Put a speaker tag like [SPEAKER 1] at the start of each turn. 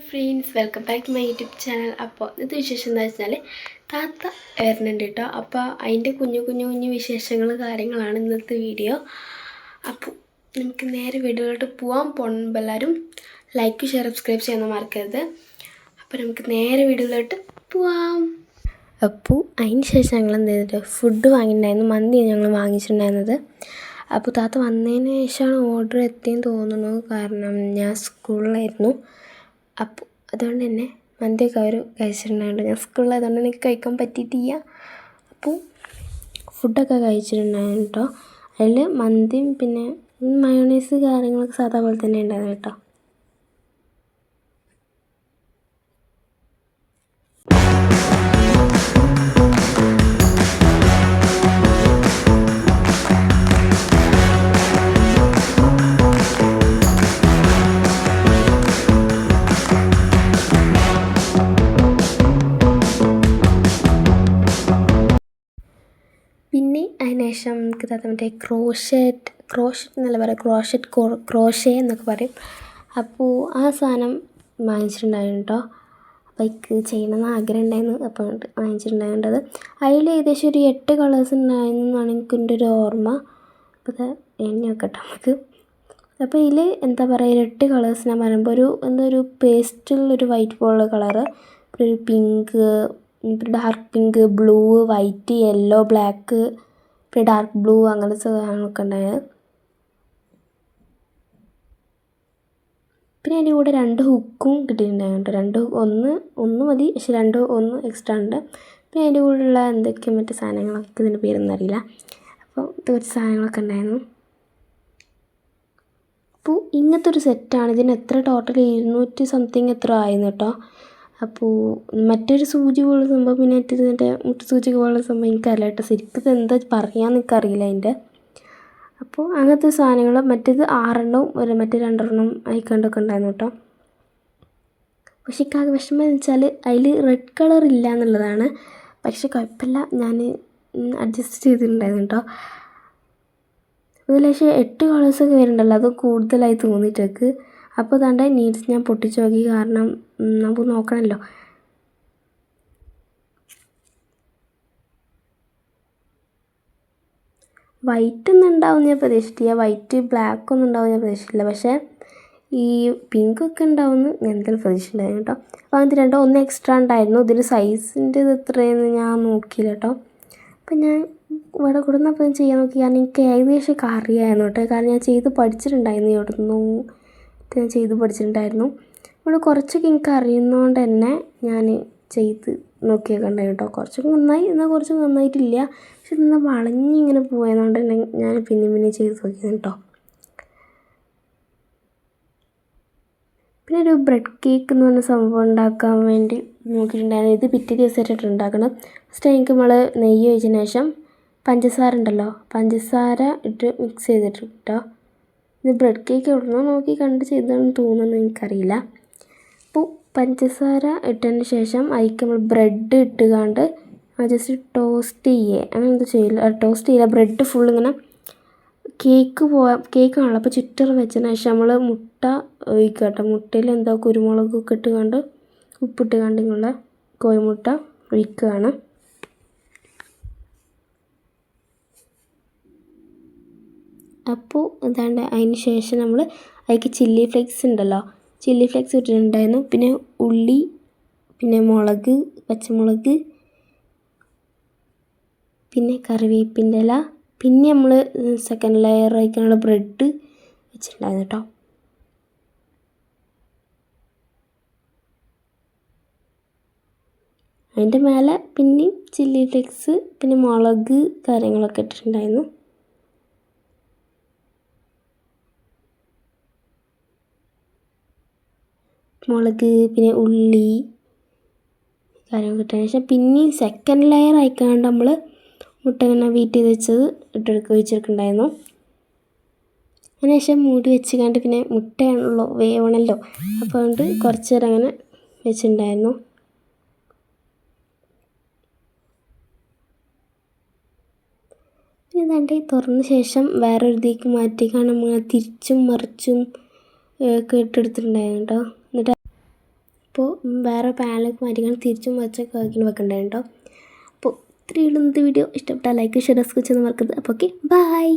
[SPEAKER 1] Friends, welcome back to my YouTube channel. അപ്പോൾ ഇത് വിശേഷം എന്താ വെച്ചാൽ താത്ത വരുന്നുണ്ട് കേട്ടോ. അപ്പോൾ അതിൻ്റെ കുഞ്ഞു കുഞ്ഞു വിശേഷങ്ങൾ കാര്യങ്ങളാണ് ഇന്നത്തെ വീഡിയോ. അപ്പോൾ നമുക്ക് നേരെ വീഡിയോയിലോട്ട് പോകുമ്പോൾ എല്ലാവരും ലൈക്ക് ഷെയർ സബ്സ്ക്രൈബ് ചെയ്യാൻ മറക്കരുത്. അപ്പോൾ നമുക്ക് നേരെ വീഡിയോയിലോട്ട് പോവാം. അപ്പോൾ അതിന് ശേഷം ഞങ്ങൾ എന്ത് ചെയ്തിട്ട് ഫുഡ് വാങ്ങിയിട്ടുണ്ടായിരുന്നു. മന്തിയാണ് ഞങ്ങൾ വാങ്ങിച്ചിട്ടുണ്ടായിരുന്നത്. അപ്പോൾ താത്ത വന്നതിന് ശേഷമാണ് ഓർഡർ എത്തിയെന്ന് തോന്നുന്നു. കാരണം ഞാൻ സ്കൂളിലായിരുന്നു. അപ്പോൾ അതുകൊണ്ട് തന്നെ മന്തിയൊക്കെ അവർ കഴിച്ചിട്ടുണ്ടായിരുന്നു. ഞാൻ സ്കൂളിലായതുകൊണ്ട് എനിക്ക് കഴിക്കാൻ പറ്റിയിട്ടില്ല. അപ്പോൾ ഫുഡൊക്കെ കഴിച്ചിട്ടുണ്ടായിരുന്നു കേട്ടോ. അതിൽ മന്തിയും പിന്നെ മയോണൈസ് കാര്യങ്ങളൊക്കെ സാധാ പോലെ തന്നെ ഉണ്ടായിരുന്നു കേട്ടോ. പിന്നെ അതിനുശേഷം നമുക്ക് മറ്റേ ക്രോഷറ്റ് എന്നല്ല പറയുക, ക്രോഷേ എന്നൊക്കെ പറയും. അപ്പോൾ ആ സാധനം വാങ്ങിച്ചിട്ടുണ്ടായിരുന്നു കേട്ടോ. അപ്പോൾ എനിക്ക് ചെയ്യണമെന്ന് ആഗ്രഹം ഉണ്ടായിരുന്നു. അപ്പോൾ വാങ്ങിച്ചിട്ടുണ്ടായിരുന്നത് അതിൽ ഏകദേശം ഒരു 8 കളേഴ്സ് ഉണ്ടായിരുന്നു എന്നാണ് എനിക്കെൻ്റെ ഒരു ഓർമ്മ. അപ്പോൾ ഇത് എണ്ണ വെക്കട്ടെ നമുക്ക്. അപ്പോൾ ഇതിൽ എന്താ പറയുക, 8 കളേഴ്സ് ഞാൻ പറയുമ്പോൾ ഒരു പേസ്റ്റുള്ളൊരു വൈറ്റ് പോലുള്ള കളറ്, ഒരു pink, dark pink, blue, white, yellow, black, പിന്നെ ഡാർക്ക് ബ്ലൂ, അങ്ങനത്തെ സാധനങ്ങളൊക്കെ ഉണ്ടായത്. പിന്നെ അതിൻ്റെ കൂടെ 2 ഹുക്കും കിട്ടിയിട്ടുണ്ടായിരുന്നു. ഒന്ന് മതി, പക്ഷെ 1 എക്സ്ട്രാ ഉണ്ട്. പിന്നെ അതിൻ്റെ കൂടെയുള്ള എന്തൊക്കെയോ മറ്റു സാധനങ്ങളൊക്കെ ഇതിൻ്റെ പേരൊന്നും അറിയില്ല. അപ്പോൾ ഇത് കുറച്ച് സാധനങ്ങളൊക്കെ ഉണ്ടായിരുന്നു. അപ്പോൾ ഇങ്ങനത്തെ ഒരു സെറ്റാണ്. ഇതിന് എത്ര ടോട്ടൽ 200 സംതിങ് എത്ര ആയിരുന്നു കേട്ടോ. അപ്പോൾ മറ്റൊരു സൂചി പോലുള്ള സംഭവം, പിന്നെ മറ്റേ മുട്ട സൂചി പോലുള്ള സംഭവം എനിക്കറിയില്ല കേട്ടോ. ശരിക്കും ഇത് എന്താ പറയാമെന്ന് എനിക്കറിയില്ല അതിൻ്റെ. അപ്പോൾ അങ്ങനത്തെ സാധനങ്ങൾ മറ്റേത് 6 മറ്റേ 2 അയക്കാണ്ടൊക്കെ ഉണ്ടായിരുന്നു കേട്ടോ. പക്ഷേ എനിക്ക് വിഷമം എന്ന് വെച്ചാൽ അതിൽ റെഡ് കളർ ഇല്ല എന്നുള്ളതാണ്. പക്ഷെ കുഴപ്പമില്ല, ഞാൻ അഡ്ജസ്റ്റ് ചെയ്തിട്ടുണ്ടായിരുന്നു കേട്ടോ. അതിൽ പക്ഷേ 8 കളേഴ്സൊക്കെ വരുന്നുണ്ടല്ലോ, അത് കൂടുതലായി തോന്നിയിട്ടേക്ക്. അപ്പോൾ അതാണ്ട് നീഡ്സ് ഞാൻ പൊട്ടിച്ച് നോക്കി. കാരണം നമുക്ക് നോക്കണമല്ലോ. വൈറ്റ് ഒന്നും ഉണ്ടാവും ഞാൻ പ്രതീക്ഷിച്ചില്ല, വൈറ്റ് ബ്ലാക്ക് ഒന്നും ഉണ്ടാവും ഞാൻ പ്രതീക്ഷിച്ചില്ല. പക്ഷേ ഈ പിങ്കൊക്കെ ഉണ്ടാവുമെന്ന് ഞാൻ എന്തായാലും പ്രതീക്ഷിച്ചിട്ടുണ്ടായിരുന്നു കേട്ടോ. അപ്പോൾ അങ്ങനത്തെ 1 എക്സ്ട്രാ ഉണ്ടായിരുന്നു. ഇതിൽ സൈസിൻ്റെ ഇത് എത്രയെന്ന് ഞാൻ നോക്കിയില്ല കേട്ടോ. അപ്പം ഞാൻ ഇവിടെ കൊടുന്നപ്പോൾ ഞാൻ ചെയ്യാൻ നോക്കി. കാരണം എനിക്ക് ഏകദേശമൊക്കെ അറിയാമായിരുന്നു കേട്ടോ. കാരണം ഞാൻ ചെയ്ത് പഠിച്ചിട്ടുണ്ടായിരുന്നു. ഇവിടെ നിന്നും ഞാൻ ചെയ്ത് പഠിച്ചിട്ടുണ്ടായിരുന്നു. ഇവിടെ കുറച്ചൊക്കെ എനിക്ക് അറിയുന്നതുകൊണ്ട് തന്നെ ഞാൻ ചെയ്ത് നോക്കിയൊക്കെ ഉണ്ടായിരുന്നു കേട്ടോ. കുറച്ചൊക്കെ നന്നായി, എന്നാൽ കുറച്ചൊക്കെ നന്നായിട്ടില്ല. പക്ഷെ എന്നാൽ വളഞ്ഞിങ്ങനെ പോയതുകൊണ്ട് തന്നെ ഞാൻ പിന്നെ ചെയ്ത് നോക്കിയത് കേട്ടോ. പിന്നെ ഒരു ബ്രെഡ് കേക്ക് എന്ന് പറഞ്ഞ സംഭവം ഉണ്ടാക്കാൻ വേണ്ടി നോക്കിയിട്ടുണ്ടായിരുന്നു. ഇത് പിറ്റേ ദിവസമായിട്ട് ഉണ്ടാക്കണം. ഫസ്റ്റ് എനിക്ക് നമ്മൾ നെയ്യ് ഒഴിച്ചതിന് ശേഷം പഞ്ചസാര ഉണ്ടല്ലോ, പഞ്ചസാര ഇട്ട് മിക്സ് ചെയ്തിട്ട് കേട്ടോ. ഇത് ബ്രെഡ് കേക്ക് എവിടുന്നോ നോക്കി കണ്ട് ചെയ്തതെന്ന് തോന്നുന്നു, എനിക്കറിയില്ല. അപ്പോൾ പഞ്ചസാര ഇട്ടതിന് ശേഷം അതിലേക്ക് നമ്മൾ ബ്രെഡ് ഇട്ടുകൊണ്ട് ജസ്റ്റ് ടോസ്റ്റ് അങ്ങനെ എന്താ ചെയ്യില്ല, ടോസ്റ്റ് ചെയ്യില്ല, ബ്രെഡ് ഫുൾ ഇങ്ങനെ കേക്കാണല്ലോ. അപ്പോൾ ചുറ്റർ വെച്ചതിന് ശേഷം നമ്മൾ മുട്ട ഒഴിക്കുക കേട്ടോ. മുട്ടയിൽ എന്താ കുരുമുളകൊക്കെ ഇട്ടുകൊണ്ട് ഉപ്പിട്ട് കണ്ട് ഇങ്ങനെയുള്ള കോഴിമുട്ട ഒഴിക്കുകയാണ്. അപ്പോൾ എന്താണ്ട് അതിന് ശേഷം നമ്മൾ അതിലേക്ക് ചില്ലി ഫ്ലേക്സ് ഉണ്ടല്ലോ, ചില്ലി ഫ്ലേക്സ് ഇട്ടിട്ടുണ്ടായിരുന്നു. പിന്നെ ഉള്ളി, പിന്നെ മുളക്, പച്ചമുളക്, പിന്നെ കറിവേപ്പിൻ്റെ ഇല, പിന്നെ നമ്മൾ സെക്കൻഡ് ലെയർ ആയിക്കാനുള്ള ബ്രെഡ് വെച്ചിട്ടുണ്ടായിരുന്നു കേട്ടോ. അതിൻ്റെ മേലെ പിന്നെയും ചില്ലി ഫ്ലേക്സ്, പിന്നെ മുളക് കാര്യങ്ങളൊക്കെ ഇട്ടിട്ടുണ്ടായിരുന്നു. മുളക്, പിന്നെ ഉള്ളി കാര്യങ്ങൾ ഇട്ടതിന് ശേഷം പിന്നെയും സെക്കൻഡ് ലെയർ ആയിക്കാണ്ട് നമ്മൾ മുട്ട ഇങ്ങനെ ബീറ്റ് ചെയ്ത് വെച്ചത് വെച്ചിട്ടുണ്ടായിരുന്നു. അതിനുശേഷം മൂടി വെച്ചുകൊണ്ട് പിന്നെ മുട്ടയാണല്ലോ, വേവണമല്ലോ, അപ്പോൾ അതുകൊണ്ട് കുറച്ച് നേരം അങ്ങനെ വെച്ചിട്ടുണ്ടായിരുന്നു. പിന്നെ ഇതാണ്ട് തുറന്ന ശേഷം വേറൊരു ഇതിലേക്ക് മാറ്റിക്കാണ്ട് നമ്മൾ തിരിച്ചും മറിച്ചും ഒക്കെ ഇട്ടെടുത്തിട്ടുണ്ടായിരുന്നു കേട്ടോ. എന്നിട്ട് അപ്പോൾ വേറെ പാനിലേക്ക് മാറ്റിക്കാൻ തിരിച്ചും വെച്ചൊക്കെ വെക്കണ്ടേ കേട്ടോ. അപ്പോൾ ഇത്രയുള്ള ഇന്നത്തെ വീഡിയോ. ഇഷ്ടപ്പെട്ടാൽ ലൈക്ക് ഷെയർ സബ്സ്ക്രൈബ് ചെയ്യാൻ മറക്കരുത്. അപ്പോൾ ഓക്കെ, ബൈ.